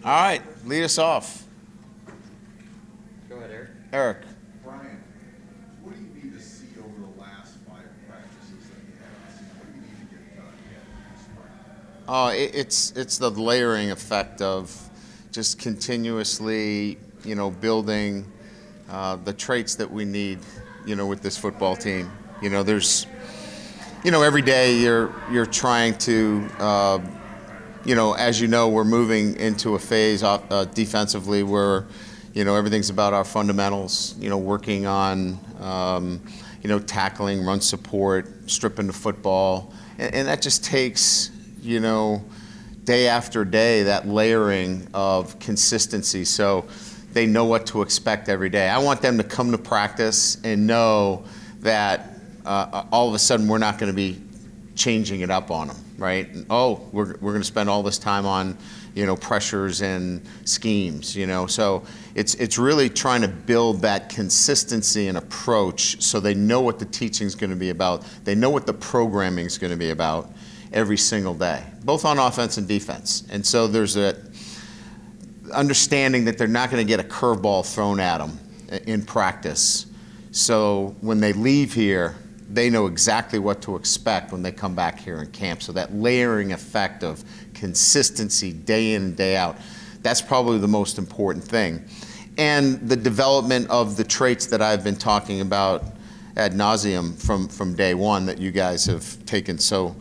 All right, lead us off. Go ahead, Eric. Eric. Brian, what do you need to see over the last 5 practices that you have? What do you need to get done yet this spring? It's the layering effect of just continuously, building the traits that we need, with this football team. There's, every day you're trying to, as we're moving into a phase defensively where, everything's about our fundamentals. Working on, tackling, run support, stripping the football, and that just takes, day after day, that layering of consistency. So they know what to expect every day. I want them to come to practice and know that all of a sudden we're not going to be changing it up on them, right? And, we're going to spend all this time on, pressures and schemes, So it's really trying to build that consistency and approach so they know what the teaching is going to be about. They know what the programming is going to be about every single day, both on offense and defense. And so there's a understanding that they're not going to get a curveball thrown at them in practice. So when they leave here, they know exactly what to expect when they come back here in camp. So that layering effect of consistency day in and day out, that's probably the most important thing. And the development of the traits that I've been talking about ad nauseum from day one that you guys have taken so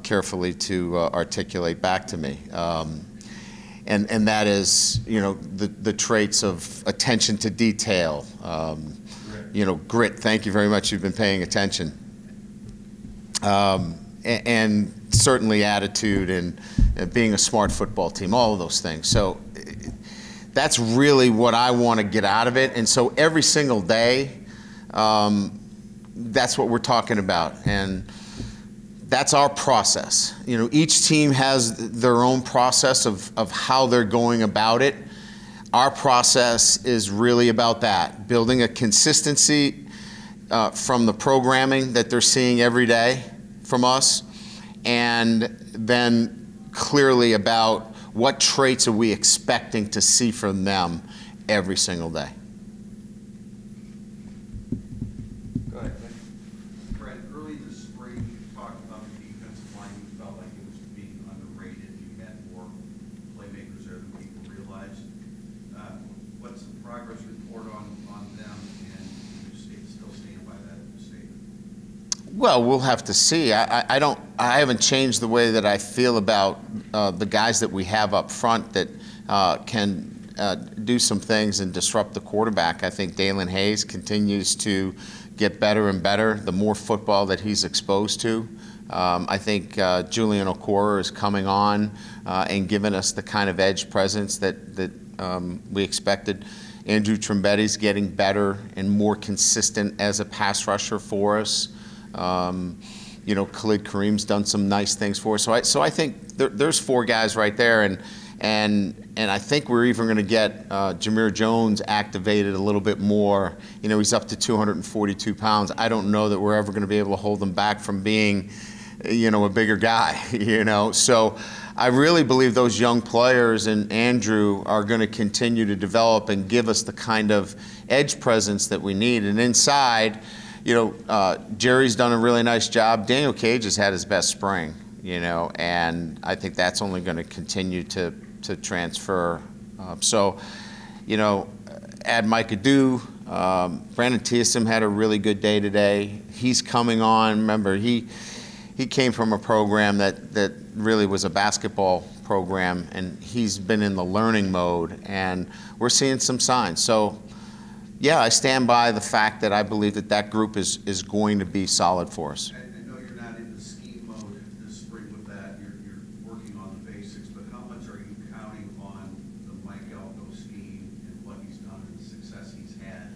carefully to articulate back to me. And that is, the traits of attention to detail, grit. Thank you very much. You've been paying attention. And certainly attitude and being a smart football team, all of those things. So that's really what I want to get out of it. And so every single day, that's what we're talking about. And that's our process. Each team has their own process of how they're going about it. Our process is really about that, building a consistency from the programming that they're seeing every day from us, and then clearly about what traits are we expecting to see from them every single day. Go ahead. Brad, early in the spring, you talked about the defensive line. You felt like it was being underrated. You had more playmakers there than people realized. What's the progress report on them, and you still stand by that statement? Well, we'll have to see. I haven't changed the way that I feel about the guys that we have up front that can do some things and disrupt the quarterback. I think Dalen Hayes continues to get better and better the more football that he's exposed to. I think Julian Okora is coming on and giving us the kind of edge presence that we expected. Andrew Trimbetti's getting better and more consistent as a pass rusher for us. Khalid Kareem's done some nice things for us. So I think there's four guys right there, and I think we're even going to get Jameer Jones activated a little bit more. He's up to 242 pounds. I don't know that we're ever going to be able to hold him back from being, a bigger guy. So I really believe those young players and Andrew are going to continue to develop and give us the kind of edge presence that we need. And inside, Jerry's done a really nice job. Daniel Cage has had his best spring, and I think that's only going to continue to transfer. Add Mike Adu. Brandon Tiesom had a really good day today. He's coming on. Remember, he came from a program that really was a basketball program, and he's been in the learning mode, and we're seeing some signs. So, yeah, I stand by the fact that I believe that group is going to be solid for us. I know you're not in the scheme mode this spring with that. You're working on the basics, but how much are you counting on the Mike Elko scheme and what he's done and the success he's had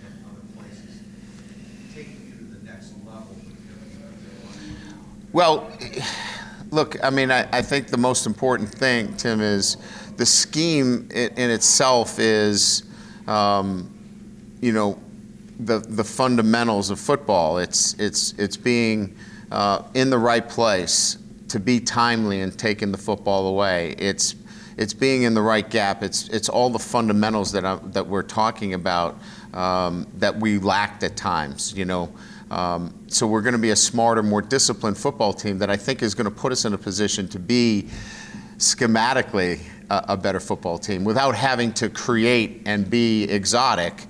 at other places, taking you to the next level? Well, look, I think the most important thing, Tim, is the scheme in itself is the fundamentals of football. It's being in the right place to be timely and taking the football away. It's It's being in the right gap. It's all the fundamentals that we're talking about that we lacked at times. So we're going to be a smarter, more disciplined football team that I think is going to put us in a position to be schematically a better football team without having to create and be exotic.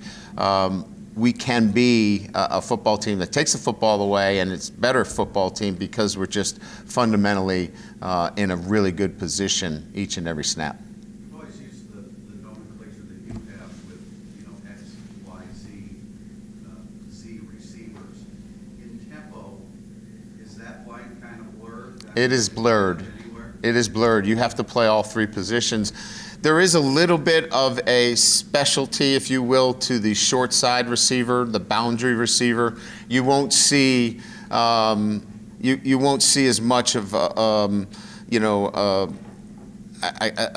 We can be a football team that takes the football away, and it's a better football team because we're just fundamentally in a really good position each and every snap. You always use the nomenclature that you have with, X, Y, Z receivers. In tempo, is that line kind of blurred? It is blurred. It is blurred. You have to play all three positions. There is a little bit of a specialty, if you will, to the short side receiver, the boundary receiver. You won't see you won't see as much of a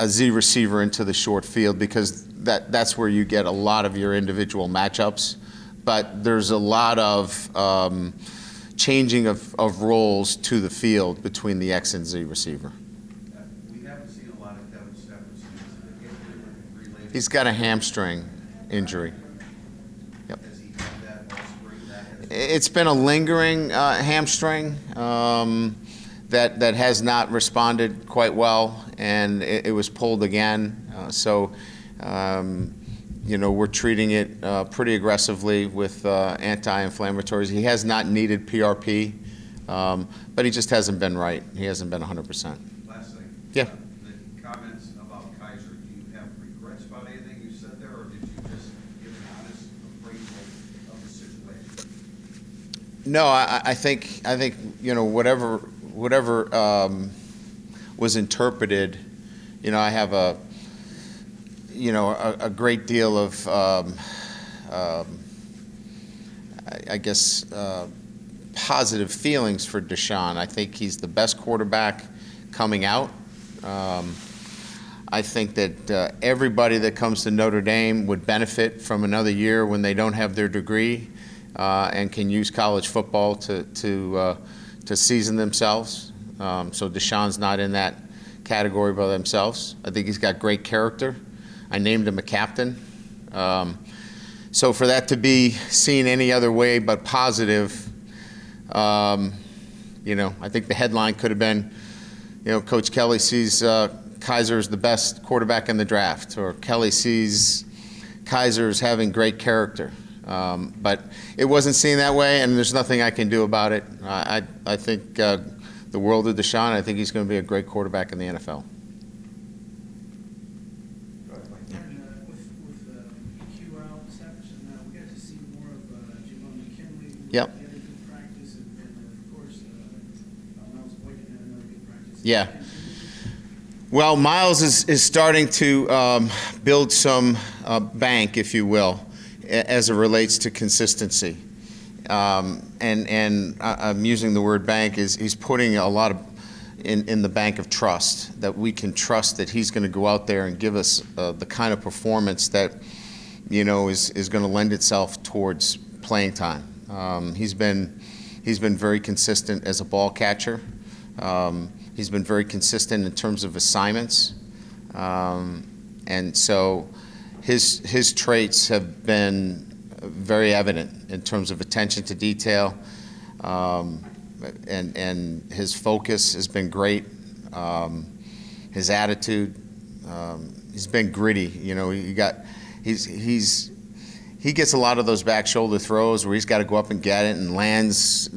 Z receiver into the short field because that's where you get a lot of your individual matchups. But there's a lot of changing of roles to the field between the X and Z receiver. He's got a hamstring injury. Yep. Has he had that all spring? It's been a lingering hamstring that has not responded quite well, and it was pulled again. We're treating it pretty aggressively with anti-inflammatories. He has not needed PRP, but he just hasn't been right. He hasn't been 100%. Last thing. Yeah. The comments about Kaiser, do you have regrets about anything you said there, or did you just give an honest appraisal of the situation? No, I think whatever was interpreted, I have a great deal of positive feelings for Deshaun. I think he's the best quarterback coming out. I think that everybody that comes to Notre Dame would benefit from another year when they don't have their degree and can use college football to season themselves. So Deshaun's not in that category by themselves. I think he's got great character. I named him a captain. So for that to be seen any other way but positive, I think the headline could have been, Coach Kelly sees Kaiser as the best quarterback in the draft, or Kelly sees Kaiser as having great character. But it wasn't seen that way, and there's nothing I can do about it. I think the world of Deshaun. I think he's going to be a great quarterback in the NFL. Yep. Yeah. Well, Miles is starting to build some bank, if you will, as it relates to consistency. And I'm using the word bank, he's putting a lot of in the bank of trust, that we can trust that he's going to go out there and give us the kind of performance that, is going to lend itself towards playing time. He's been very consistent as a ball catcher. He's been very consistent in terms of assignments, and so his traits have been very evident in terms of attention to detail, and his focus has been great. His attitude, he's been gritty. He gets a lot of those back shoulder throws where he's got to go up and get it and lands,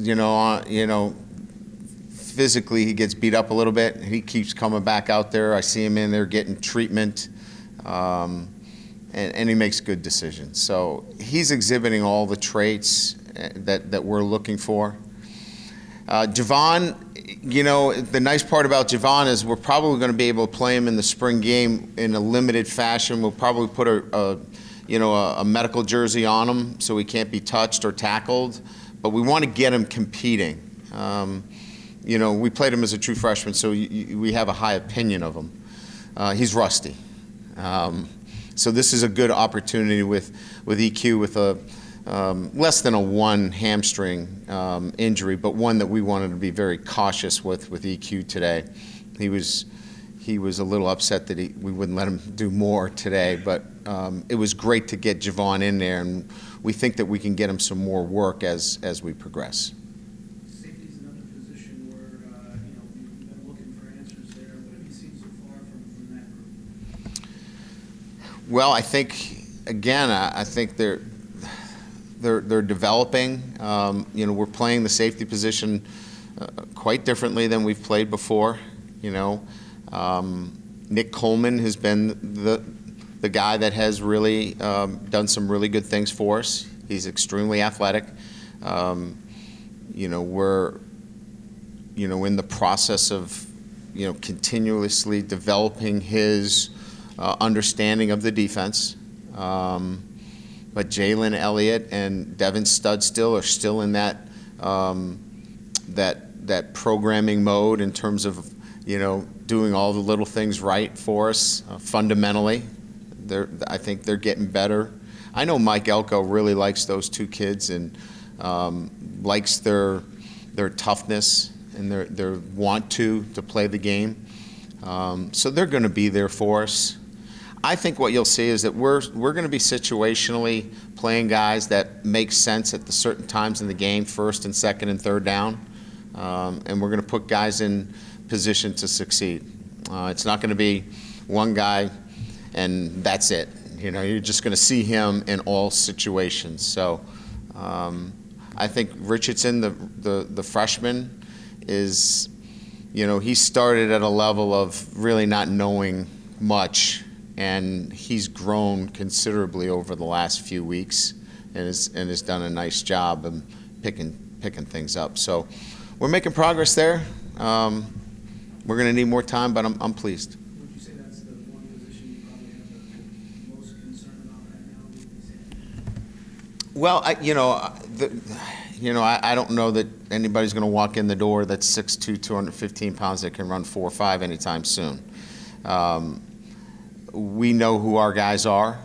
physically he gets beat up a little bit. He keeps coming back out there. I see him in there getting treatment, and he makes good decisions. So he's exhibiting all the traits that we're looking for. Javon, the nice part about Javon is we're probably going to be able to play him in the spring game in a limited fashion. We'll probably put a medical jersey on him so he can't be touched or tackled, but we want to get him competing. We played him as a true freshman, so we have a high opinion of him. He's rusty. So this is a good opportunity with EQ with a less than a one hamstring injury, but one that we wanted to be very cautious with EQ today. He he was a little upset that we wouldn't let him do more today, but it was great to get Javon in there, and we think that we can get him some more work as we progress. Safety is another position where we've been looking for answers there. What have you seen so far from that group? Well, I think again, I think they're developing. We're playing the safety position quite differently than we've played before. Nick Coleman has been the guy that has really done some really good things for us. He's extremely athletic. We're in the process of continuously developing his understanding of the defense. But Jalen Elliott and Devin Studstill are still in that programming mode in terms of doing all the little things right for us fundamentally. I think they're getting better. I know Mike Elko really likes those two kids and likes their toughness and their want to play the game. So they're going to be there for us. I think what you'll see is that we're going to be situationally playing guys that make sense at the certain times in the game, first and second and third down, and we're going to put guys in position to succeed. It's not going to be one guy and that's it. You're just going to see him in all situations. So I think Richardson, the freshman, is, he started at a level of really not knowing much. And he's grown considerably over the last few weeks, and has done a nice job of picking things up. So we're making progress there. We're going to need more time, but I'm pleased. Would you say that's the one position you probably have the most concern about right now? Well, I don't know that anybody's going to walk in the door that's 6'2", 215 pounds that can run 4.5 anytime soon. We know who our guys are.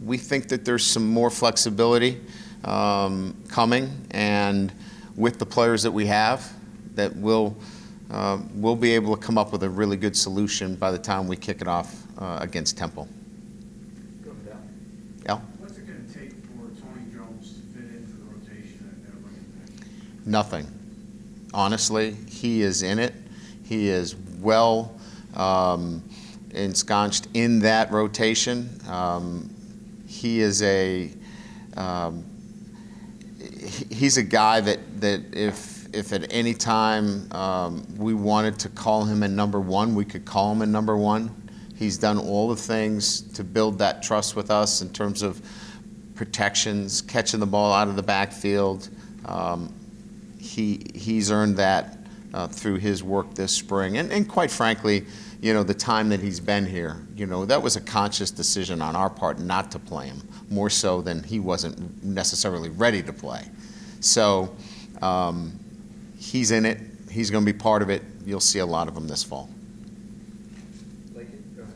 We think that there's some more flexibility coming, and with the players that we have, that we'll be able to come up with a really good solution by the time we kick it off against Temple. Go ahead, Al? What's it going to take for Tony Jones to fit into the rotation at running back? Nothing. Honestly, he is in it. He is well ensconced in that rotation. He is he's a guy that if at any time we wanted to call him a number one, we could call him a number one. He's done all the things to build that trust with us in terms of protections, catching the ball out of the backfield. He's earned that through his work this spring, and quite frankly, the time that he's been here, that was a conscious decision on our part not to play him, more so than he wasn't necessarily ready to play. So he's in it. He's going to be part of it. You'll see a lot of him this fall. Go ahead. When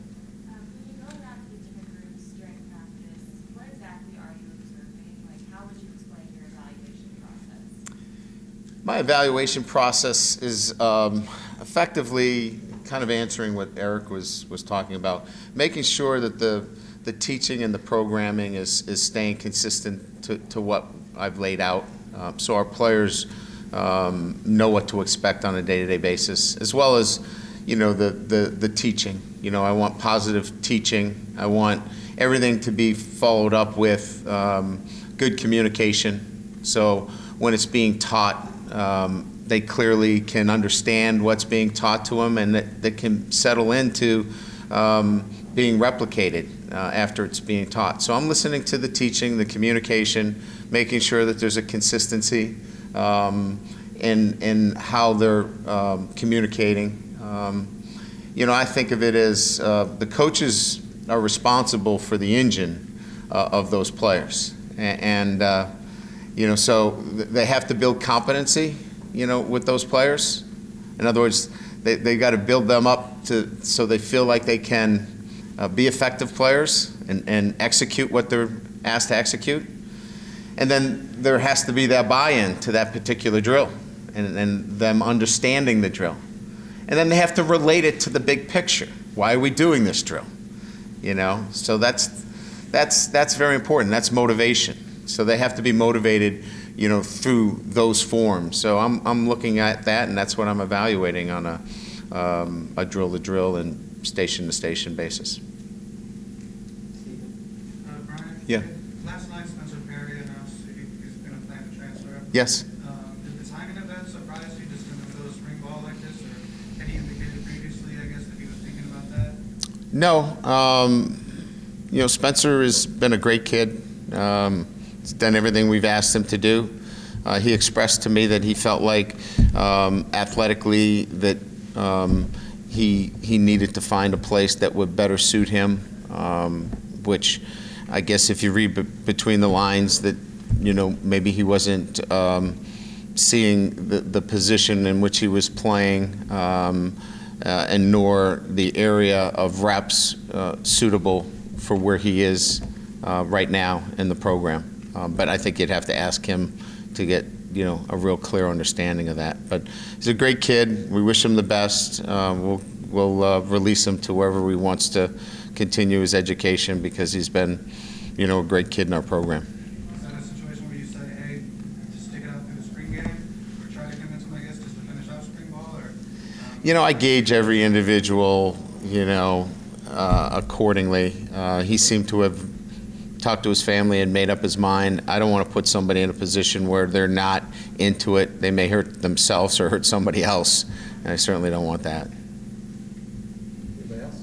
you go around to the different groups during practice, what exactly are you observing? How would you explain your evaluation process? My evaluation process is effectively kind of answering what Eric was talking about, making sure that the teaching and the programming is staying consistent to what I've laid out, so our players know what to expect on a day-to-day basis, as well as the teaching. I want positive teaching. I want everything to be followed up with good communication. So when it's being taught, they clearly can understand what's being taught to them, and that can settle into being replicated after it's being taught. So I'm listening to the teaching, the communication, making sure that there's a consistency in how they're communicating. I think of it as the coaches are responsible for the engine of those players, and so they have to build competency with those players. In other words, they got to build them up so they feel like they can be effective players and execute what they're asked to execute. And then there has to be that buy-in to that particular drill and them understanding the drill. And then they have to relate it to the big picture. Why are we doing this drill? You know, so that's very important. That's motivation. So they have to be motivated, you know, through those forms. So I'm looking at that, and that's what I'm evaluating on a drill-to-drill and station-to-station basis. Brian? Yeah. Last night, Spencer Perry announced he's going to plan to transfer. Yes. Did the timing of that surprise you, just in the middle of spring ball like this, or had he indicated previously, I guess, that he was thinking about that? No. You know, Spencer has been a great kid. He's done everything we've asked him to do. He expressed to me that he felt like athletically that he needed to find a place that would better suit him, which I guess if you read between the lines that, you know, maybe he wasn't seeing the position in which he was playing, and nor the area of reps suitable for where he is right now in the program. But I think you'd have to ask him to get, you know, a real clear understanding of that. But he's a great kid. We wish him the best. We'll release him to wherever he wants to continue his education, because he's been, you know, a great kid in our program. Is that a situation where you say, hey, just stick it out through the spring game, or try to convince him, I guess, just to finish out spring ball, or? You know, I gauge every individual, you know, accordingly. He seemed to have talked to his family and made up his mind. I don't want to put somebody in a position where they're not into it. They may hurt themselves or hurt somebody else, and I certainly don't want that. Anybody else?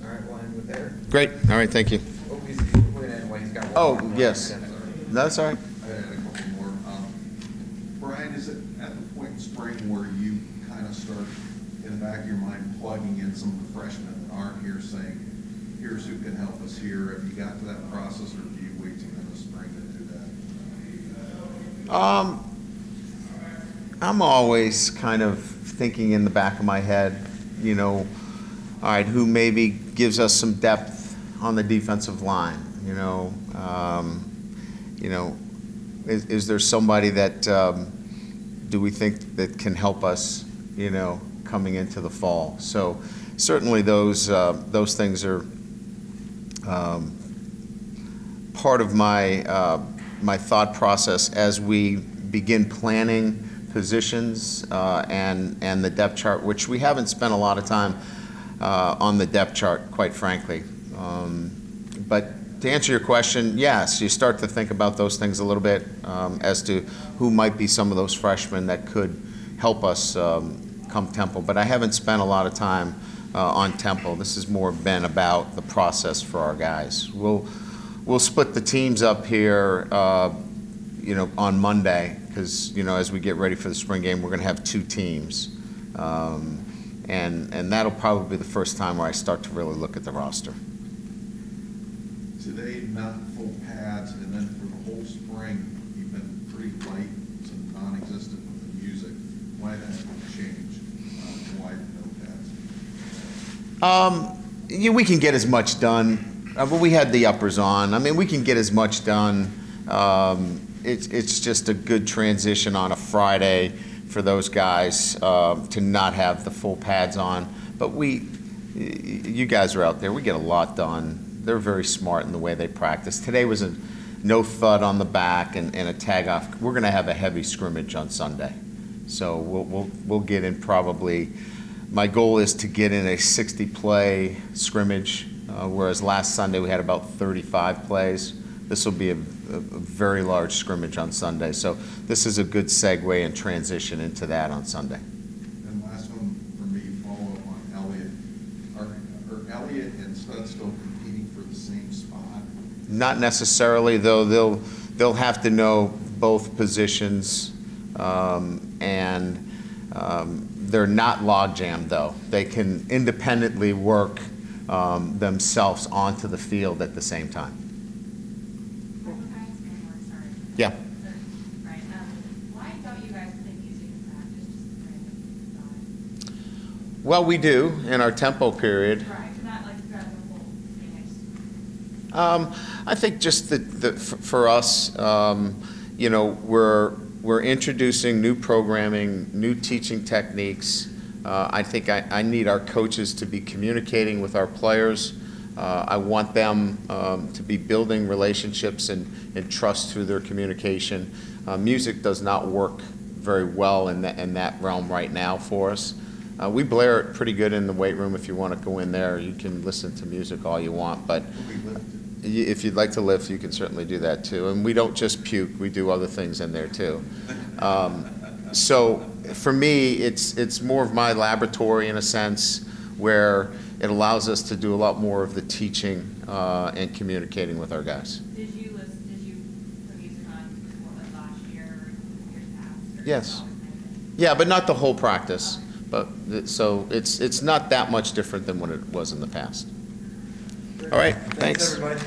All right, we'll end with there. Great. All right. Thank you. Oh, he's got one Oh, more. yes. No, that's all right. I had a couple more. Brian, is it at the point in spring where you kind of start, in the back of your mind, plugging in some of the freshmen that aren't here, saying, here's who can help us here? Have you got to that process, or do you wait till in the spring to do that? I'm always kind of thinking in the back of my head, you know, all right, who maybe gives us some depth on the defensive line? You know, is there somebody that do we think that can help us, you know, coming into the fall? So certainly those things are part of my thought process as we begin planning positions and the depth chart, which we haven't spent a lot of time on the depth chart, quite frankly. But to answer your question, yes, you start to think about those things a little bit as to who might be some of those freshmen that could help us come Temple. But I haven't spent a lot of time on Temple. This has more been about the process for our guys. We'll split the teams up here, you know, on Monday, because, you know, as we get ready for the spring game, we're going to have 2 teams, and that'll probably be the first time where I start to really look at the roster. Today, not full pads, and then for the whole spring, you've been pretty light to non-existent with the music. Why that change? Why no pads? Yeah, we can get as much done, but we had the uppers on. I mean, we can get as much done. It's just a good transition on a Friday for those guys to not have the full pads on. But you guys are out there. We get a lot done. They're very smart in the way they practice. Today was a no thud on the back and a tag off. We're going to have a heavy scrimmage on Sunday, so we'll get in probably. My goal is to get in a 60 play scrimmage, whereas last Sunday we had about 35 plays. This will be a very large scrimmage on Sunday, so this is a good segue and transition into that on Sunday. And last one for me, follow up on Elliott. Are Elliott and Stud still competing for the same spot? Not necessarily, though. They'll have to know both positions, and they're not log jammed, though. They can independently work themselves onto the field at the same time. Yeah. Right. Why don't you guys play music in practice? Just random thought. Well, we do in our tempo period. Right. Not like throughout the whole thing. I think just for us, you know, we're introducing new programming, new teaching techniques, I think I need our coaches to be communicating with our players. I want them to be building relationships and trust through their communication. Music does not work very well in that realm right now for us. We blare it pretty good in the weight room. If you want to go in there, you can listen to music all you want, but if you'd like to lift, you can certainly do that too. And we don't just puke, we do other things in there too. So for me, it's more of my laboratory in a sense, where it allows us to do a lot more of the teaching and communicating with our guys. Did you put music on before, last year or years past? Or Yes. Yeah, but not the whole practice. But so it's not that much different than what it was in the past. All right, thanks. Everybody.